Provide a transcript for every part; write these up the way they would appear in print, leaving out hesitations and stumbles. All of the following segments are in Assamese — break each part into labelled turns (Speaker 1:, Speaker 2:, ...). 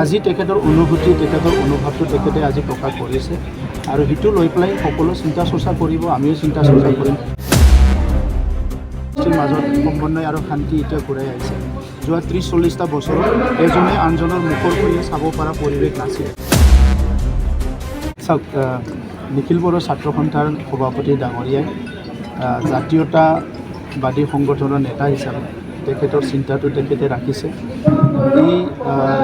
Speaker 1: আজি তেখেতৰ অনুভূতি তেখেতৰ অনুভৱটো তেখেতে আজি প্ৰকাশ কৰিছে আৰু সেইটো লৈ পেলাই সকলো চিন্তা চৰ্চা কৰিব, আমিও চিন্তা চৰ্চা কৰিম। মাজত সমন্বয় আৰু শান্তি এতিয়া ঘূৰাই আহিছে। যোৱা 30-40টা বছৰত এজনে আনজনৰ মুখৰ ফালে চাব পৰা পৰিৱেশ নাছিল। চাওক, নিখিল বড়ো ছাত্ৰ সন্থাৰ সভাপতি ডাঙৰীয়াই জাতীয়তাবাদী সংগঠনৰ নেতা হিচাপে তেখেতৰ চিন্তাটো তেখেতে ৰাখিছে। এই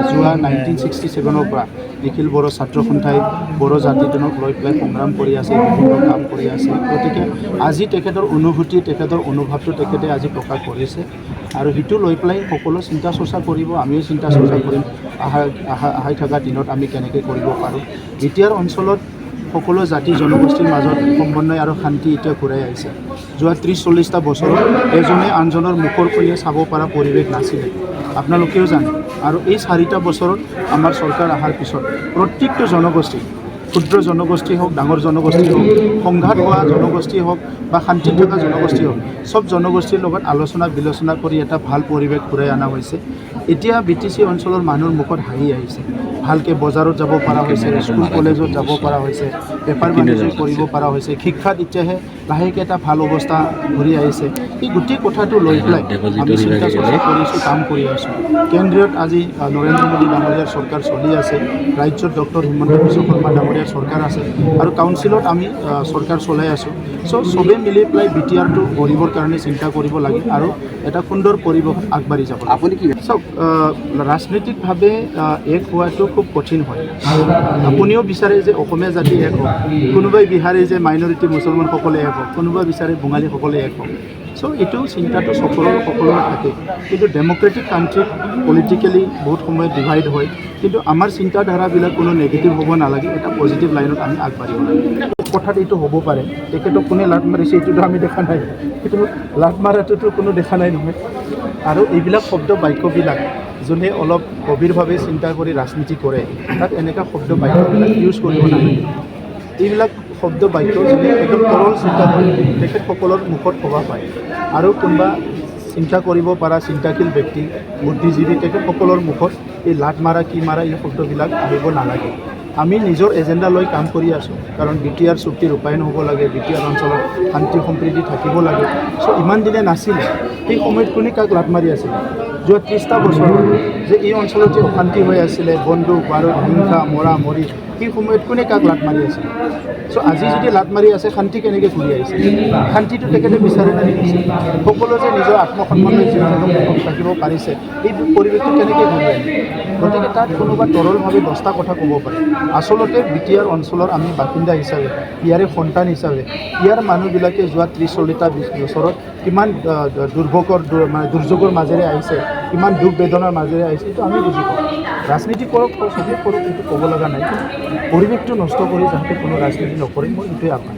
Speaker 1: যোৱা 1967 পৰা নিখিল বড়ো ছাত্ৰ সন্থাই বড়ো জাতিজনক লৈ পেলাই সংগ্ৰাম কৰি আছে, বিভিন্ন কাম কৰি আছে। গতিকে আজি তেখেতৰ অনুভূতি তেখেতৰ অনুভৱটো তেখেতে আজি প্ৰকাশ কৰিছে আৰু সেইটো লৈ পেলাই সকলো চিন্তা চৰ্চা কৰিব, আমিও চিন্তা চৰ্চা কৰিম। আহি থকা দিনত আমি কেনেকৈ কৰিব পাৰোঁ। বিটিআৰ অঞ্চলত সকলো জাতি জনগোষ্ঠীৰ মাজত সমন্বয় আৰু শান্তি এতিয়া ঘূৰাই আহিছে। যোৱা 30-40টা বছৰত এজনে আনজনৰ মুখৰ ফালে চাব পৰা পৰিৱেশ নাছিলে, আপোনালোকেও জানে। আৰু এই 4টা বছৰত আমাৰ চৰকাৰ অহাৰ পিছত প্ৰত্যেকটো জনগোষ্ঠী, ক্ষুদ্ৰ জনগোষ্ঠী হওক, ডাঙৰ জনগোষ্ঠী হওক, সংঘাত হোৱা জনগোষ্ঠী হওক বা শান্তিত থকা জনগোষ্ঠী হওক, চব জনগোষ্ঠীৰ লগত আলোচনা বিলোচনা কৰি এটা ভাল পৰিৱেশ ঘূৰাই অনা হৈছে। এতিয়া BTC অঞ্চলৰ মানুহৰ মুখত হাঁহি আহিছে, ভালকৈ বজাৰত যাব পৰা হৈছে, স্কুল কলেজত যাব পৰা হৈছে, বেপাৰ বাণিজ্য কৰিব পৰা হৈছে, শিক্ষাত এতিয়াহে লাহেকৈ এটা ভাল অৱস্থা ঘূৰি আহিছে। এই গোটেই কথাটো লৈ পেলাই আমি চিন্তা চৰ্চা কৰিছোঁ, কাম কৰি আছোঁ। কেন্দ্ৰীয়ত আজি নৰেন্দ্ৰ মোদী ডাঙৰীয়াৰ চৰকাৰ চলি আছে, ৰাজ্যত ডক্টৰ হিমন্ত বিশ্ব শৰ্মা ডাঙৰীয়াৰ চৰকাৰ আছে আৰু কাউন্সিলত আমি চৰকাৰ চলাই আছোঁ। চবেই মিলি পেলাই BTRটো গঢ়িবৰ কাৰণে চিন্তা কৰিব লাগে আৰু এটা সুন্দৰ পৰিৱেশত আগবাঢ়ি যাব। আপুনি কি চাওক, ৰাজনৈতিকভাৱে এক হোৱাটো খুব কঠিন হয়। আপুনিও বিচাৰে যে অসমীয়া জাতি এক হওক, কোনোবাই বিচাৰে যে মাইনৰিটি মুছলমানসকলে এক হওক, কোনোবাই বিচাৰে বঙালীসকলে এক হওক। এইটো চিন্তাটো সকলোৰে থাকে, কিন্তু ডেম'ক্ৰেটিক কাণ্ট্ৰিত পলিটিকেলি বহুত সময়ত ডিভাইড হয়। কিন্তু আমাৰ চিন্তাধাৰাবিলাক কোনো নেগেটিভ হ'ব নালাগে, এটা পজিটিভ লাইনত আমি আগবাঢ়িব লাগে। কথাত এইটো হ'ব পাৰে, তেখেতক কোনে লাট মাৰিছে এইটোতো আমি দেখা নাই, কিন্তু লাট মাৰাটোতো কোনো দেখা নাই নহয়। আৰু এইবিলাক শব্দ বাক্যবিলাক যোনে অলপ গভীৰভাৱে চিন্তা কৰি ৰাজনীতি কৰে, তাত এনেকুৱা শব্দ বাক্যবিলাক ইউজ কৰিব নালাগে। এইবিলাক শব্দ বাক্য যোনে একদম তৰল চিন্তা কৰে তেখেতসকলৰ মুখত ক'ব পাৰে, আৰু কোনোবা চিন্তা কৰিব পৰা চিন্তাশীল ব্যক্তি, বুদ্ধিজীৱী তেখেতসকলৰ মুখত এই লাট মাৰা কি মাৰা এই শব্দবিলাক আহিব নালাগে। আমি নিজৰ এজেণ্ডা লৈ কাম কৰি আছোঁ, কাৰণ BTR চুক্তি ৰূপায়ণ হ'ব লাগে, BTR অঞ্চলত শান্তি সম্প্ৰীতি থাকিব লাগে। ইমান দিনে নাছিলে, সেই সময়ত কোনে কাক লাট মাৰি আছিলে? যোৱা 30টা বছৰত যে এই অঞ্চলত যে অশান্তি হৈ আছিলে, বন্দুক বাৰুদ হিংসা মৰা মৰি, সেই সময়ত কোনে কাক লাট মাৰি আছিলে? আজি যদি লাট মাৰি আছে, শান্তি কেনেকৈ ঘূৰি আহিছে? শান্তিটো তেখেতে বিচাৰে নে নিবিচাৰে? সকলো যে নিজৰ আত্মসন্মানলৈ থাকিব পাৰিছে, এই পৰিৱেশটো কেনেকৈ ঘূৰি আহিছে? গতিকে তাত কোনোবা তৰলভাৱে 10টা কথা ক'ব পাৰে। আচলতে BTR অঞ্চলৰ আমি বাসিন্দা হিচাপে, ইয়াৰে সন্তান হিচাপে, ইয়াৰ মানুহবিলাকে যোৱা 30-40টা বছৰত কিমান দুৰ্যোগৰ মাজেৰে আহিছে, কিমান দুখ বেদনাৰ মাজেৰে আহিছে, এইটো আমি বুজি পাওঁ। ৰাজনীতি কৰক, চবেই কৰক, এইটো ক'ব লগা নাই, কিন্তু পৰিৱেশটো নষ্ট কৰি যাতে কোনো ৰাজনীতি নকৰে, মই এইটোৱে আহ্বান।